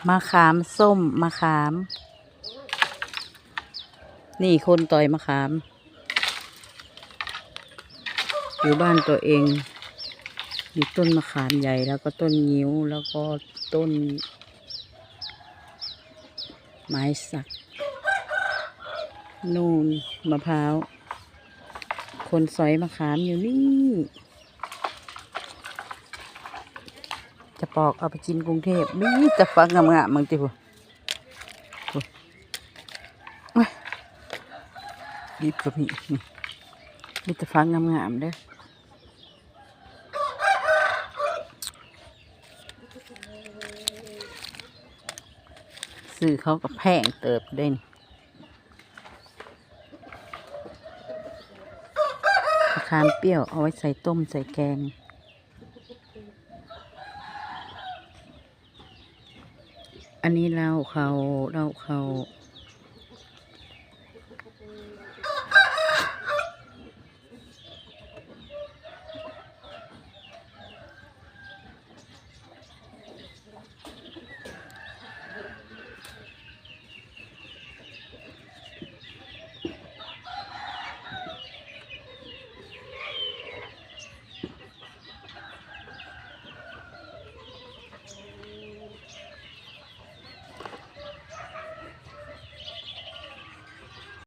มะขามส้มมะขาม นี่คนต่อยมะขาม อยู่บ้านตัวเองมีต้นมะขามใหญ่แล้วก็ต้นงิ้วแล้วก็ต้นไม้สักนูนมะพร้าวคนสอยมะขามอยู่นี่จะปอกเอาไปกินกรุงเทพนี่จะฟังงามๆมึงติบ่รีบกับนี่จะฟังงามๆเด้อซื้อเขาก็แพงเติบเด่นมะขามเปรี้ยวเอาไว้ใส่ต้มใส่แกงอันนี้เหล้าเขา